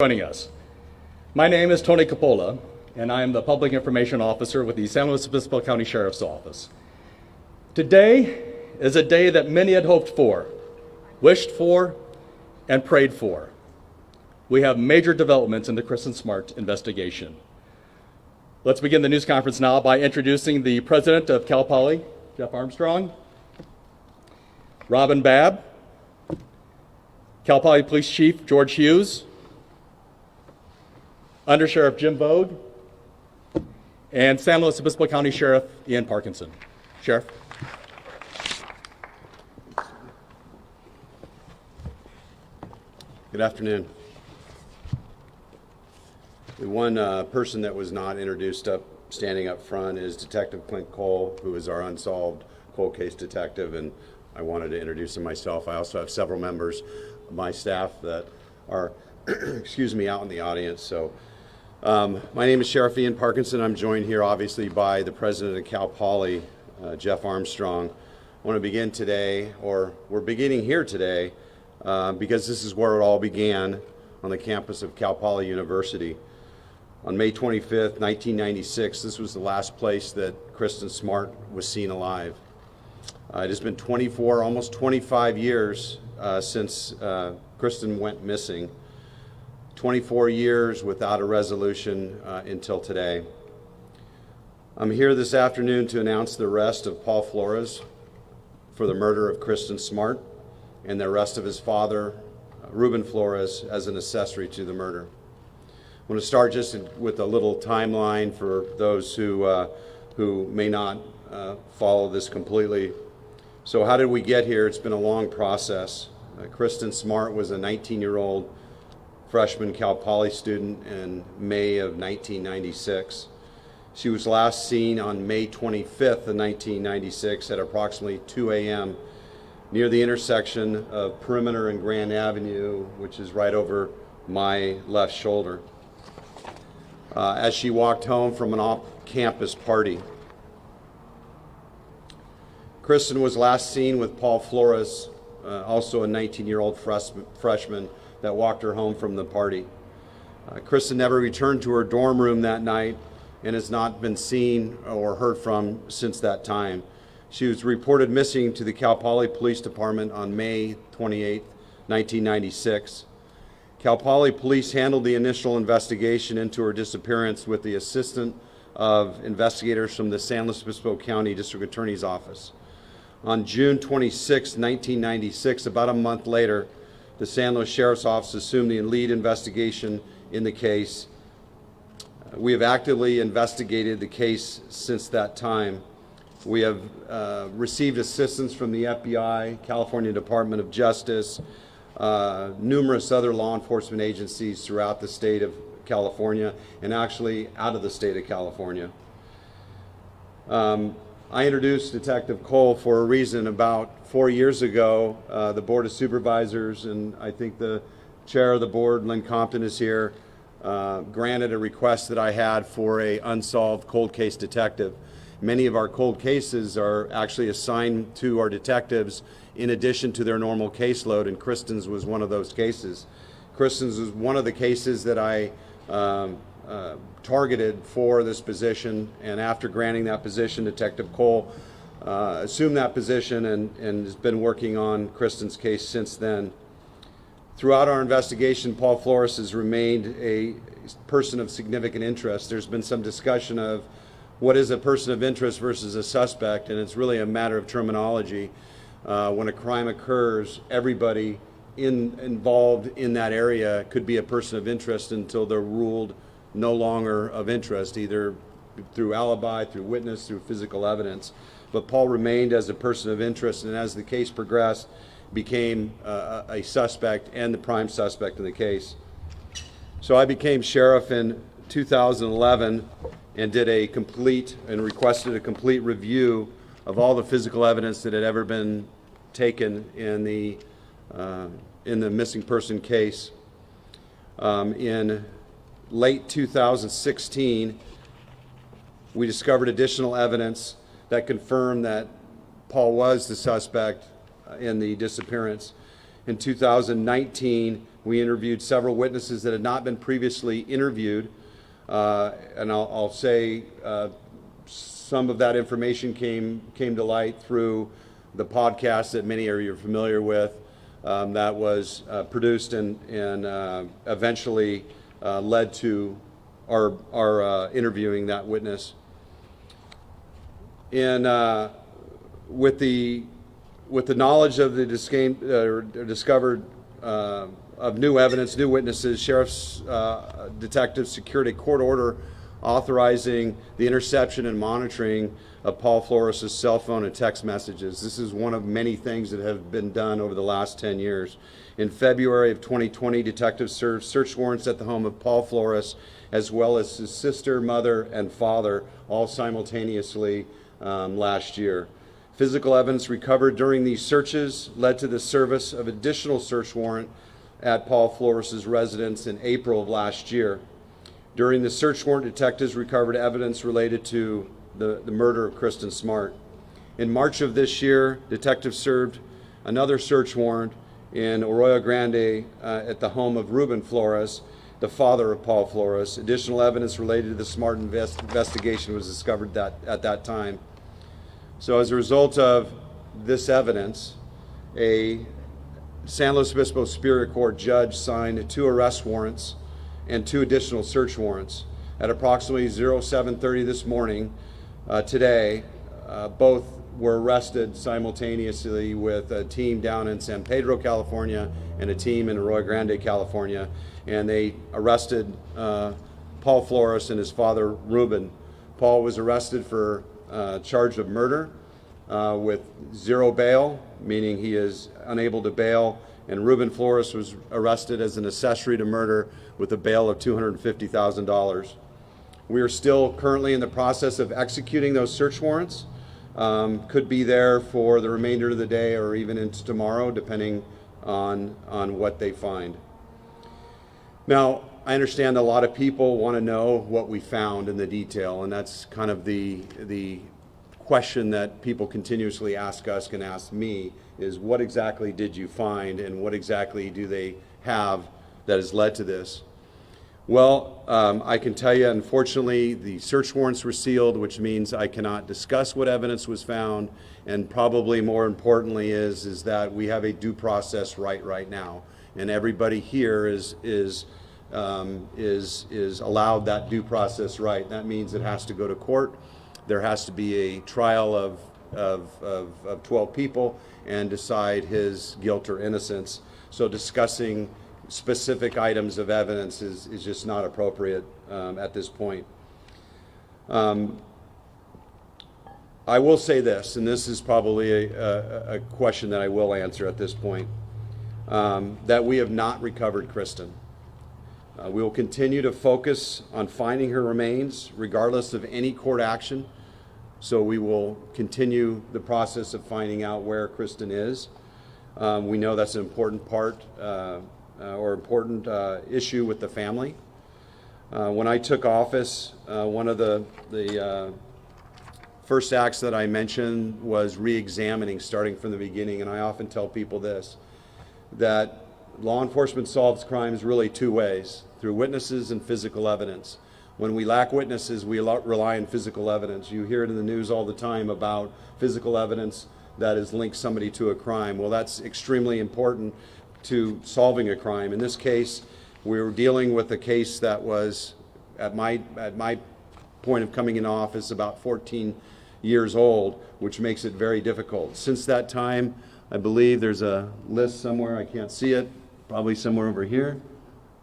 Joining us. My name is Tony Capola, and I am the Public Information Officer with the San Luis Obispo County Sheriff's Office. Today is a day that many had hoped for, wished for, and prayed for. We have major developments in the Kristin Smart investigation. Let's begin the news conference now by introducing the President of Cal Poly, Jeff Armstrong, Robin Babb, Cal Poly Police Chief George Hughes, Under Sheriff Jim Vogue, and San Luis Obispo County Sheriff Ian Parkinson. Sheriff. Good afternoon. The one person that was not introduced standing up front is Detective Clint Cole, who is our unsolved cold case detective, and I wanted to introduce him myself. I also have several members of my staff that are, excuse me, out in the audience. So, my name is Sheriff Ian Parkinson. I'm joined here obviously by the President of Cal Poly, Jeff Armstrong. I want to begin today, or we're beginning here today, because this is where it all began on the campus of Cal Poly University. On May 25th, 1996, this was the last place that Kristin Smart was seen alive. It has been 24, almost 25 years since Kristin went missing. 24 years without a resolution until today. I'm here this afternoon to announce the arrest of Paul Flores for the murder of Kristin Smart and the arrest of his father, Ruben Flores, as an accessory to the murder. I want to start just with a little timeline for those who may not follow this completely. So how did we get here? It's been a long process. Kristin Smart was a 19-year-old freshman Cal Poly student in May of 1996. She was last seen on May 25th of 1996 at approximately 2 a.m. near the intersection of Perimeter and Grand Avenue, which is right over my left shoulder, as she walked home from an off-campus party. Kristin was last seen with Paul Flores, also a 19-year-old freshman that walked her home from the party. Kristin never returned to her dorm room that night and has not been seen or heard from since that time. She was reported missing to the Cal Poly Police Department on May 28, 1996. Cal Poly Police handled the initial investigation into her disappearance with the assistance of investigators from the San Luis Obispo County District Attorney's Office. On June 26, 1996, about a month later, the San Luis Sheriff's Office assumed the lead investigation in the case. We have actively investigated the case since that time. We have received assistance from the FBI, California Department of Justice, numerous other law enforcement agencies throughout the state of California, and actually out of the state of California. I introduced Detective Cole for a reason. About 4 years ago, the Board of Supervisors, and I think the chair of the board, Lynn Compton, is here, granted a request that I had for a unsolved cold case detective. Many of our cold cases are actually assigned to our detectives in addition to their normal caseload, and Kristin's was one of those cases. Kristin's was one of the cases that I targeted for this position, and after granting that position, Detective Cole assumed that position and has been working on Kristin's case since then. Throughout our investigation, Paul Flores has remained a person of significant interest. There's been some discussion of what is a person of interest versus a suspect, and it's really a matter of terminology. When a crime occurs, everybody involved in that area could be a person of interest until they're ruled no longer of interest, either through alibi, through witness, through physical evidence. But Paul remained as a person of interest, and as the case progressed, became a suspect and the prime suspect in the case. So I became sheriff in 2011 and requested a complete review of all the physical evidence that had ever been taken in the missing person case. In late 2016, we discovered additional evidence that confirmed that Paul was the suspect in the disappearance. In 2019, We interviewed several witnesses that had not been previously interviewed, and I'll say some of that information came to light through the podcast that many of you are familiar with, that was produced and eventually led to our interviewing that witness. And with the knowledge of the discovered of new evidence, new witnesses, sheriff's detectives secured a court order authorizing the interception and monitoring of Paul Flores' cell phone and text messages. This is one of many things that have been done over the last 10 years. In February of 2020, detectives served search warrants at the home of Paul Flores, as well as his sister, mother, and father, all simultaneously last year. Physical evidence recovered during these searches led to the service of additional search warrant at Paul Flores' residence in April of last year. During the search warrant, detectives recovered evidence related to the murder of Kristin Smart. In March of this year, detectives served another search warrant in Arroyo Grande at the home of Ruben Flores, the father of Paul Flores. Additional evidence related to the Smart investigation was discovered at that time. So as a result of this evidence, a San Luis Obispo Superior Court judge signed 2 arrest warrants and 2 additional search warrants. At approximately 07:30 this morning, today, both were arrested simultaneously with a team down in San Pedro, California, and a team in Arroyo Grande, California, and they arrested Paul Flores and his father, Ruben. Paul was arrested for charge of murder with 0 bail, meaning he is unable to bail, and Ruben Flores was arrested as an accessory to murder with a bail of $250,000. We are still currently in the process of executing those search warrants. Could be there for the remainder of the day or even into tomorrow, depending on what they find. Now, I understand a lot of people want to know what we found in the detail, and that's kind of the question that people continuously ask us and ask me, is what exactly did you find and what exactly do they have that has led to this? Well, I can tell you, unfortunately, the search warrants were sealed, which means I cannot discuss what evidence was found, and probably more importantly is that we have a due process right now, and everybody here is allowed that due process right. That means it has to go to court. There has to be a trial of 12 people and decide his guilt or innocence. So discussing specific items of evidence is just not appropriate at this point. I will say this, and this is probably a question that I will answer at this point, that we have not recovered Kristin. We will continue to focus on finding her remains regardless of any court action. So we will continue the process of finding out where Kristin is. We know that's an important part or important issue with the family. When I took office, one of the first acts that I mentioned was re-examining, starting from the beginning. And I often tell people this, that law enforcement solves crimes really 2 ways, through witnesses and physical evidence. When we lack witnesses, we rely on physical evidence. You hear it in the news all the time about physical evidence that has linked somebody to a crime. Well, that's extremely important to solving a crime. In this case, we were dealing with a case that was, at my point of coming into office, about 14 years old, which makes it very difficult. Since that time, I believe there's a list somewhere, I can't see it, probably somewhere over here.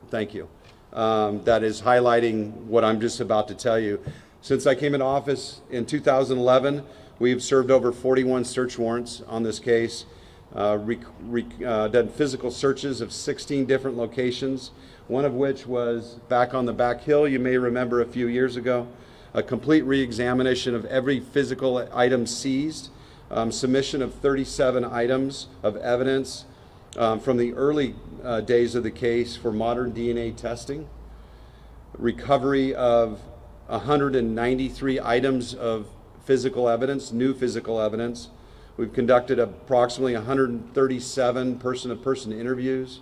Thank you. That is highlighting what I'm just about to tell you. Since I came into office in 2011, we've served over 41 search warrants on this case, done physical searches of 16 different locations, one of which was back on the back hill, you may remember a few years ago, a complete re-examination of every physical item seized, submission of 37 items of evidence from the early days of the case for modern DNA testing, recovery of 193 items of physical evidence, new physical evidence. We've conducted approximately 137 person-to-person interviews,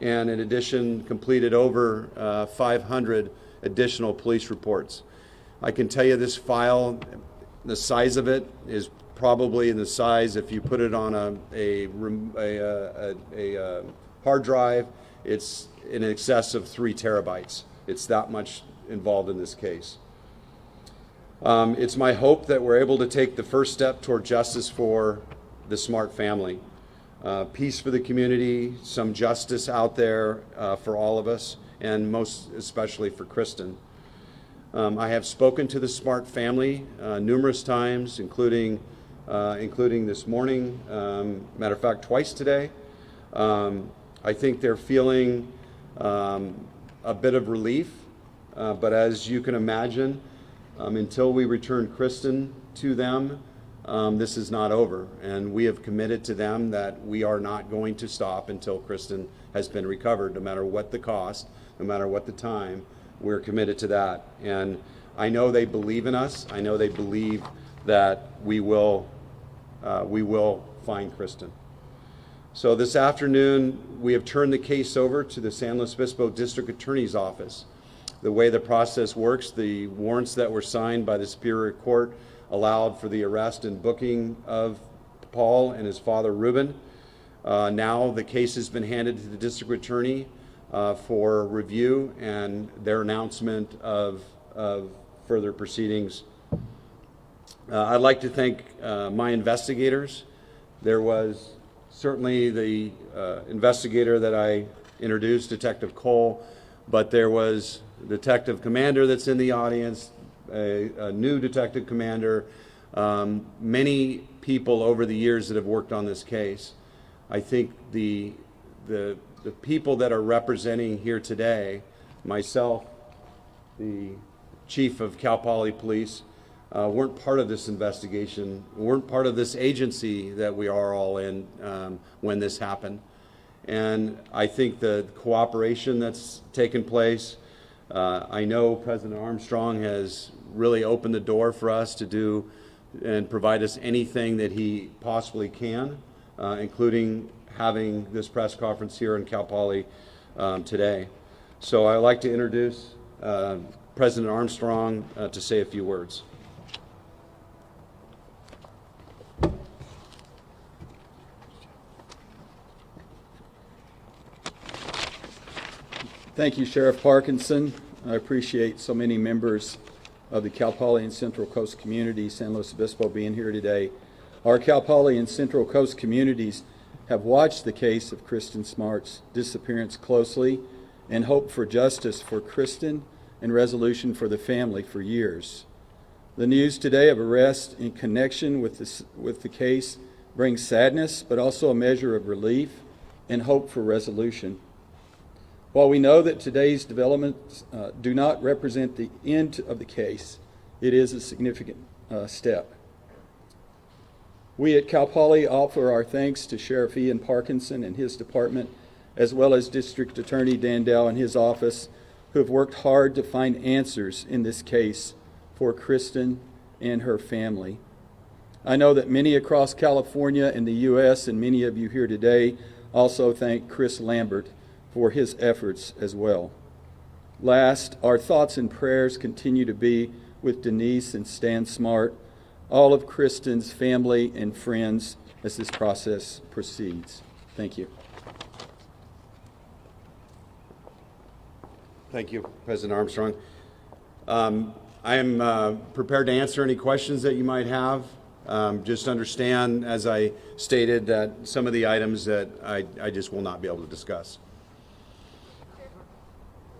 and in addition completed over 500 additional police reports. I can tell you this file, the size of it is probably in the size, if you put it on a hard drive, it's in excess of 3 terabytes. It's that much involved in this case. It's my hope that we're able to take the first step toward justice for the Smart family. Peace for the community, some justice out there for all of us, and most especially for Kristin. I have spoken to the Smart family numerous times, including this morning, matter of fact, twice today. I think they're feeling a bit of relief, but as you can imagine, until we return Kristin to them, this is not over, and we have committed to them that we are not going to stop until Kristin has been recovered, no matter what the cost, no matter what the time. We're committed to that, and I know they believe in us. I know they believe that we will find Kristin. So this afternoon, we have turned the case over to the San Luis Obispo District Attorney's Office. The way the process works, the warrants that were signed by the Superior Court allowed for the arrest and booking of Paul and his father, Ruben. Now the case has been handed to the District Attorney for review and their announcement of further proceedings. I'd like to thank my investigators. There was certainly the investigator that I introduced, Detective Cole, but there was Detective Commander that's in the audience, a new Detective Commander, many people over the years that have worked on this case. I think the people that are representing here today, myself, the Chief of Cal Poly Police, weren't part of this investigation, weren't part of this agency that we are all in when this happened. And I think the cooperation that's taken place, I know President Armstrong has really opened the door for us to do and provide us anything that he possibly can, including having this press conference here in Cal Poly today. So I'd like to introduce President Armstrong to say a few words. Thank you, Sheriff Parkinson. I appreciate so many members of the Cal Poly and Central Coast community, San Luis Obispo, being here today. Our Cal Poly and Central Coast communities have watched the case of Kristin Smart's disappearance closely and hope for justice for Kristin and resolution for the family for years. The news today of arrest in connection with the case brings sadness, but also a measure of relief and hope for resolution. While we know that today's developments do not represent the end of the case, it is a significant step. We at Cal Poly offer our thanks to Sheriff Ian Parkinson and his department, as well as District Attorney Dan Dow and his office, who have worked hard to find answers in this case for Kristin and her family. I know that many across California and the U.S. and many of you here today also thank Chris Lambert for his efforts as well. Last, our thoughts and prayers continue to be with Denise and Stan Smart, all of Kristin's family and friends as this process proceeds. Thank you. Thank you, President Armstrong. I am prepared to answer any questions that you might have. Just understand, as I stated, that some of the items that I just will not be able to discuss.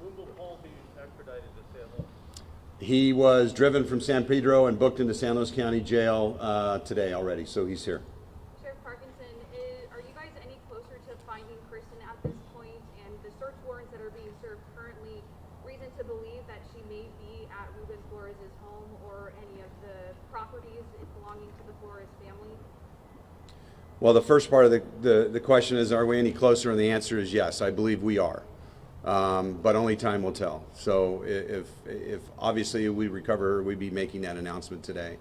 When will Paul be extradited to San Luis? He was driven from San Pedro and booked into San Luis County Jail today already, so he's here. Sheriff Parkinson, are you guys any closer to finding Kristin at this point? And the search warrants that are being served currently, reason to believe that she may be at Ruben Flores' home or any of the properties belonging to the Flores family? Well, the first part of the question is, are we any closer? And the answer is yes, I believe we are. But only time will tell. So if obviously we recover her, we'd be making that announcement today.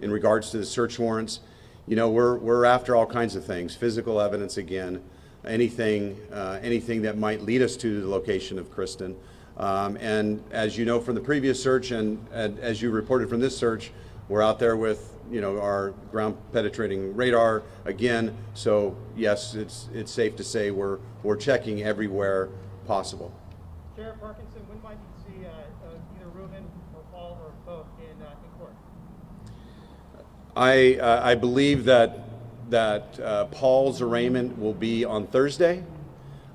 In regards to the search warrants, you know, we're after all kinds of things, physical evidence again. anything that might lead us to the location of Kristin. And as you know from the previous search, and as you reported from this search, we're out there with our ground penetrating radar again. So yes, it's safe to say we're checking everywhere possible. Sheriff Parkinson, when might we see either Ruben or Paul or both in court? I believe that Paul's arraignment will be on Thursday.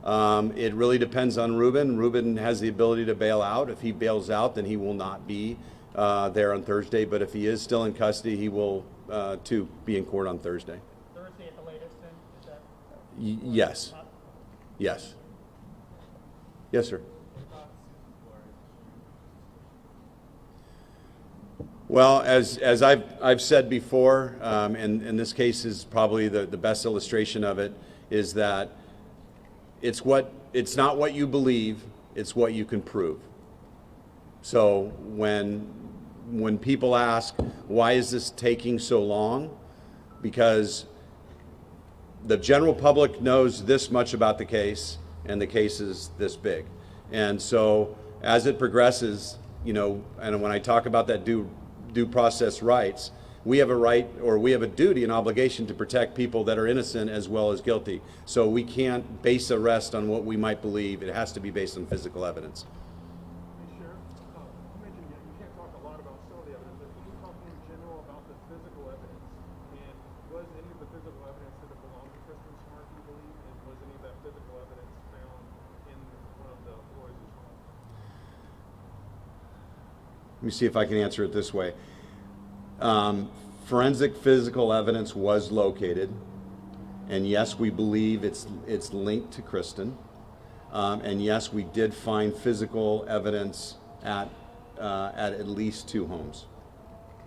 It really depends on Ruben. Ruben has the ability to bail out. If he bails out, then he will not be there on Thursday. But if he is still in custody, he will too be in court on Thursday. Thursday at the latest, then? Is that Yes. Yes. Yes, sir. Well, as I've said before, and this case is probably the best illustration of it, is that it's not what you believe, it's what you can prove. So when people ask, why is this taking so long? Because the general public knows this much about the case, and the case is this big. And so as it progresses, and when I talk about that due process rights, we have a right, or we have a duty and obligation to protect people that are innocent as well as guilty. So we can't base arrest on what we might believe. It has to be based on physical evidence. Hey, Sheriff, you mentioned that you can't talk a lot about some of the evidence, but can you talk in general about the physical evidence? And was any of the physical evidence that it belonged to Kristin Smart, do you believe? And was any of that physical evidence found in one of the Flores' homes? Let me see if I can answer it this way. Forensic physical evidence was located, and yes, we believe it's linked to Kristin. And yes, we did find physical evidence at least 2 homes.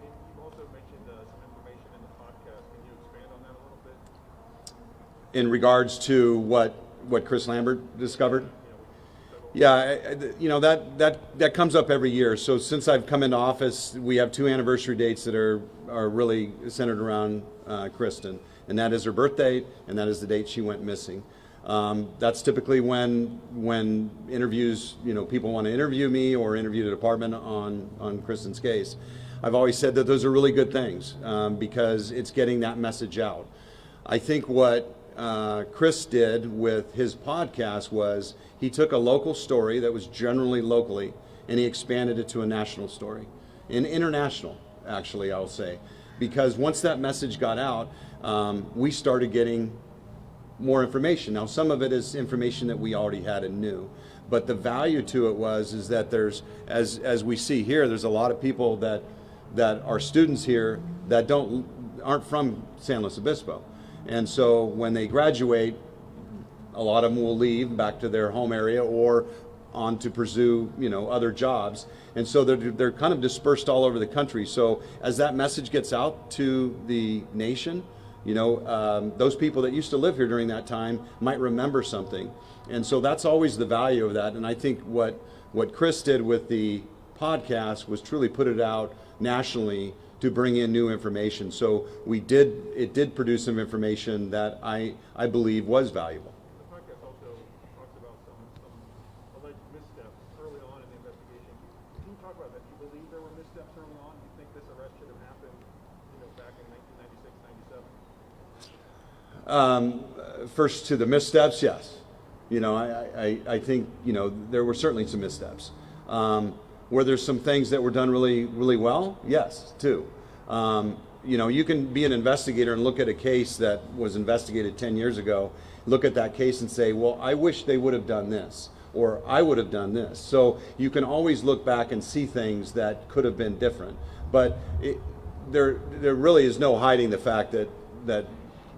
And you also mentioned some information in the podcast. Can you expand on that a little bit? In regards to what Chris Lambert discovered? Yeah, that comes up every year. So since I've come into office, we have 2 anniversary dates that are really centered around Kristin, and that is her birth date, and that is the date she went missing. That's typically when interviews, people want to interview me or interview the department on Kristin's case. I've always said that those are really good things because it's getting that message out. I think what Chris did with his podcast was he took a local story that was generally locally and he expanded it to a national story, an international, actually, I'll say, because once that message got out, we started getting more information. Now, some of it is information that we already had and knew, but the value to it is that there's, as we see here, there's a lot of people that are students here that aren't from San Luis Obispo. And so when they graduate, a lot of them will leave back to their home area or on to pursue, other jobs. And so they're kind of dispersed all over the country. So as that message gets out to the nation, those people that used to live here during that time might remember something. And so that's always the value of that. And I think what Chris did with the podcast was truly put it out nationally to bring in new information. So it did produce some information that I believe was valuable. The podcast also talks about some alleged missteps early on in the investigation. Can you talk about that? Do you believe there were missteps early on? Do you think this arrest should have happened, back in 1996, 97? First to the missteps, yes. I think, there were certainly some missteps. Were there some things that were done really, really well? Yes, too. You can be an investigator and look at a case that was investigated 10 years ago, look at that case and say, well, I wish they would have done this, or I would have done this. So you can always look back and see things that could have been different. But there really is no hiding the fact that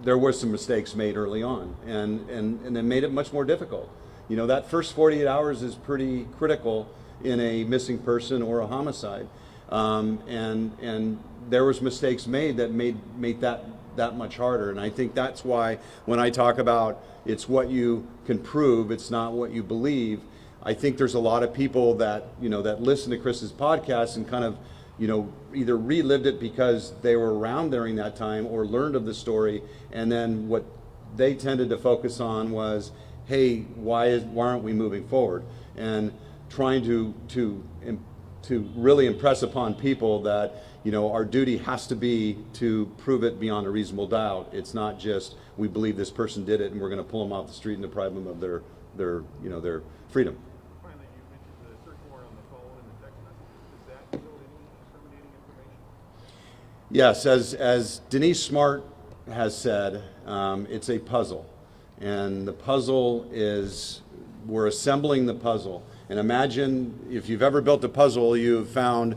there were some mistakes made early on, and it made it much more difficult. That first 48 hours is pretty critical in a missing person or a homicide, and there was mistakes made that made that much harder. And I think that's why when I talk about it's what you can prove, it's not what you believe. I think there's a lot of people that that listen to Chris's podcast and kind of either relived it because they were around during that time or learned of the story, and then what they tended to focus on was, hey, why aren't we moving forward? And trying to really impress upon people that, you know, our duty has to be to prove it beyond a reasonable doubt. It's not just we believe this person did it and we're going to pull them off the street and deprive them of their freedom. Finally, you mentioned the search warrant on the phone and the text messages. Does that yield any incriminating information? Yes, as Denise Smart has said, it's a puzzle. And the puzzle is, we're assembling the puzzle. And imagine if you've ever built a puzzle, you've found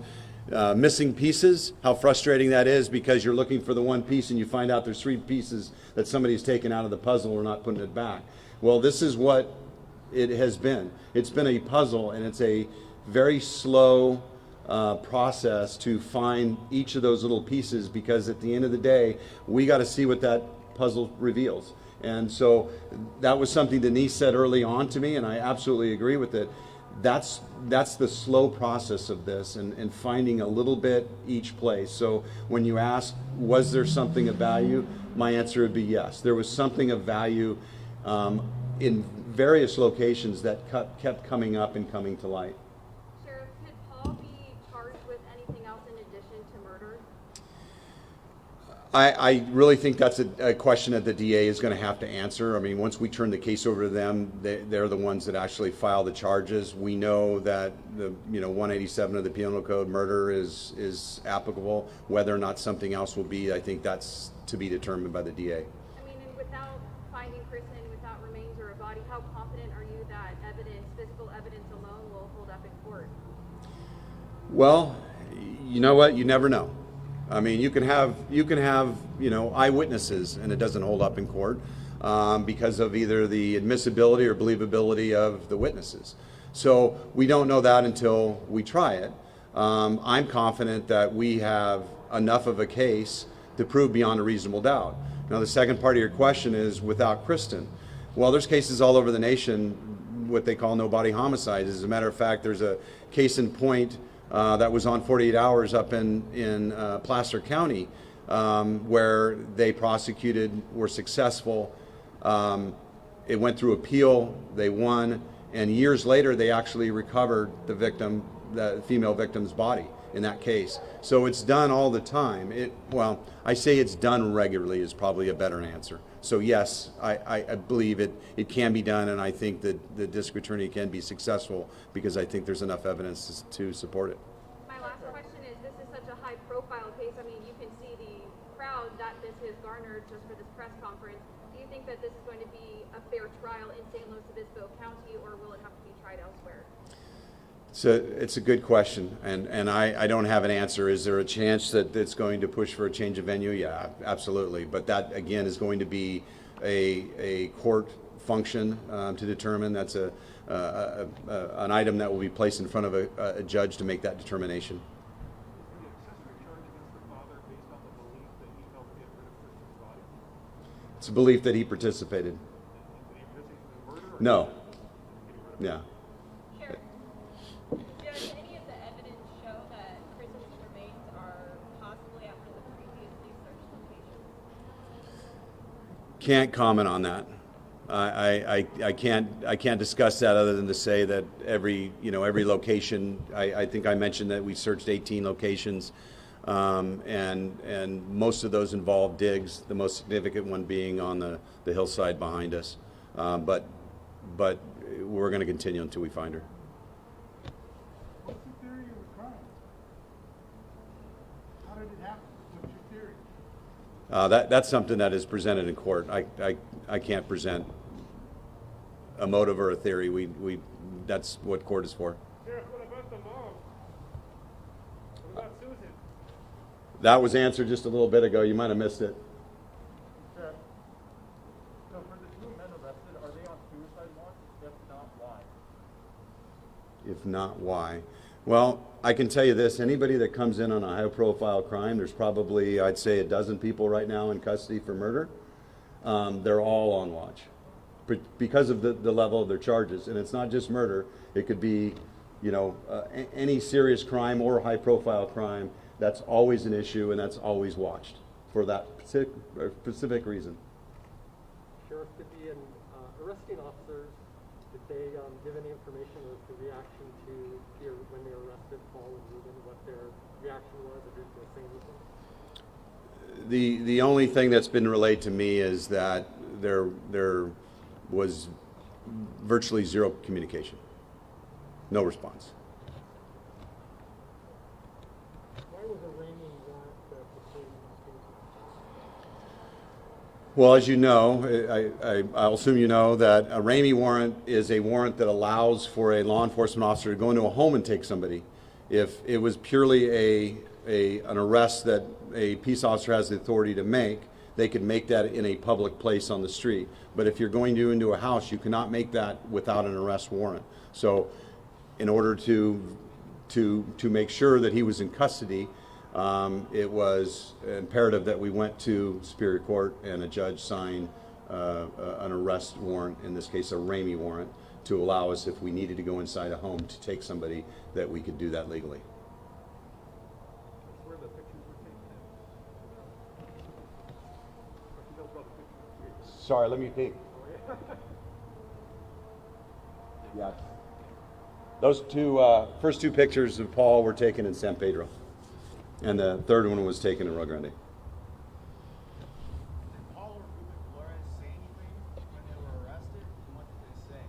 missing pieces, how frustrating that is because you're looking for the one piece and you find out there's 3 pieces that somebody's taken out of the puzzle or not putting it back. Well, this is what it has been. It's been a puzzle, and it's a very slow process to find each of those little pieces, because at the end of the day, we got to see what that puzzle reveals. And so that was something Denise said early on to me, and I absolutely agree with it. That's the slow process of this, and finding a little bit each place. So when you ask, was there something of value? My answer would be yes. There was something of value in various locations that kept coming up and coming to light. Sheriff, could Paul be charged with anything else in addition to murder? I really think that's a question that the DA is going to have to answer. I mean, once we turn the case over to them, they're the ones that actually file the charges. We know that the 187 of the Penal Code, murder is applicable. Whether or not something else will be, I think that's to be determined by the DA. I mean, and without finding Kristin, without remains or a body, how confident are you that evidence, physical evidence alone, will hold up in court? Well, you know what? You never know. I mean, you can have eyewitnesses, and it doesn't hold up in court because of either the admissibility or believability of the witnesses. So we don't know that until we try it. I'm confident that we have enough of a case to prove beyond a reasonable doubt. Now, the second part of your question is without Kristin. Well, there's cases all over the nation, what they call no-body homicides. As a matter of fact, there's a case in point that was on 48 Hours up in Placer County where they prosecuted, were successful. It went through appeal, they won, and years later they actually recovered the female victim's body in that case. So it's done all the time. Well, I say it's done regularly is probably a better answer. So yes, I believe it can be done, and I think that the district attorney can be successful because I think there's enough evidence to support it. My last question is, this is such a high-profile case. I mean, you can see the crowd that this has garnered just for this press conference. Do you think that this is going to be a fair trial in San Luis Obispo County, or will it have to be tried elsewhere? So it's a good question, and I don't have an answer. Is there a chance that it's going to push for a change of venue? Yeah, absolutely. But that, again, is going to be a court function to determine. That's an item that will be placed in front of a judge to make that determination. Is the accessory charge against the father based on the belief that he helped get rid of Kristin's body? It's a belief that he participated. Did he participate in the murder? No. Yeah. Sheriff, does any of the evidence show that Kristin's remains are possibly after the previously searched location? Can't comment on that. I can't discuss that other than to say that every location. I think I mentioned that we searched 18 locations, and most of those involved digs. The most significant one being on the hillside behind us. But we're going to continue until we find her. What's the theory of the crime? How did it happen? What's your theory? That's something that is presented in court. I can't present a motive or a theory. That's what court is for. Sheriff, what about the mom? What about Susan? That was answered just a little bit ago. You might have missed it. Sheriff, so for the 2 men arrested, are they on suicide watch? If not, why? If not, why? Well, I can tell you this. Anybody that comes in on a high-profile crime, there's probably, I'd say, a dozen people right now in custody for murder. They're all on watch because of the level of their charges. And it's not just murder. It could be, any serious crime or high-profile crime. That's always an issue, and that's always watched for that specific reason. the arresting officers, did they give any information as to reaction to when they arrested Paul and Ruben, what their reaction was, or did they say anything? The only thing that's been relayed to me is that there was virtually zero communication, no response. Why was a Ramey warrant pursued in this case? Well, as you know, I'll assume you know that a Ramey warrant is a warrant that allows for a law enforcement officer to go into a home and take somebody. If it was purely an arrest that a peace officer has the authority to make, they could make that in a public place on the street. But if you're going into a house, you cannot make that without an arrest warrant. So in order to make sure that he was in custody, it was imperative that we went to Superior Court and a judge signed an arrest warrant, in this case a Ramey warrant, to allow us, if we needed to go inside a home to take somebody, that we could do that legally. Where the pictures were taken at? What you know about the pictures? Sorry, let me peek. Yeah. Those first two pictures of Paul were taken in San Pedro. And the third one was taken in Rio Grande. Did Paul or Ruben Flores say anything when they were arrested? And what did they say?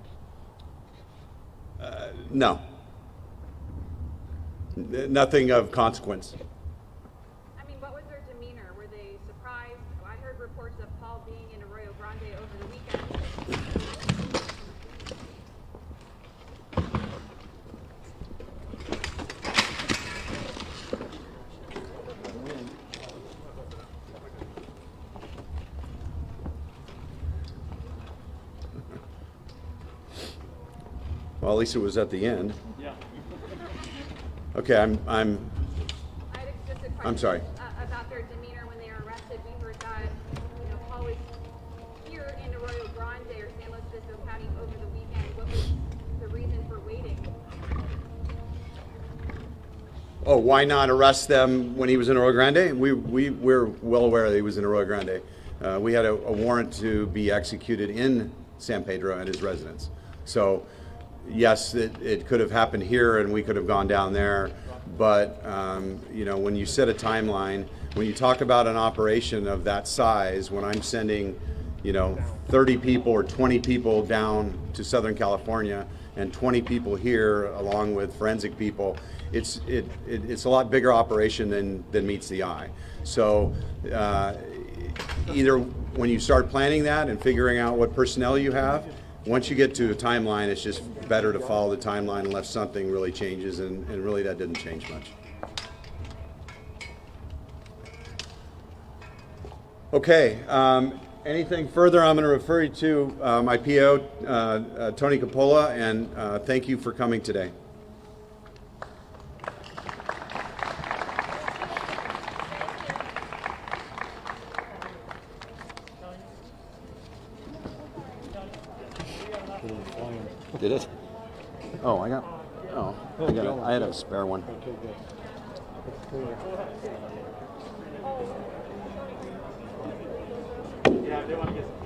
No. Nothing of consequence. I mean, what was their demeanor? Were they surprised? Well, I heard reports of Paul being in Arroyo Grande over the weekend. Well, at least it was at the end. Yeah. Okay, I had just a question. I'm sorry. About their demeanor when they were arrested. We heard that, Paul was here in Arroyo Grande or San Luis Obispo County over the weekend. What was the reason for waiting? Oh, why not arrest them when he was in Arroyo Grande? We're well aware that he was in Arroyo Grande. We had a warrant to be executed in San Pedro at his residence. So, yes, it could have happened here and we could have gone down there. But, when you set a timeline, when you talk about an operation of that size, when I'm sending, 30 people or 20 people down to Southern California and 20 people here along with forensic people, it's a lot bigger operation than meets the eye. So either when you start planning that and figuring out what personnel you have, once you get to a timeline, it's just better to follow the timeline unless something really changes, and really that didn't change much. Okay, anything further, I'm going to refer you to my PO, Tony Coppola, and thank you for coming today. Did it? Oh, I had a spare one. Yeah, they want to get some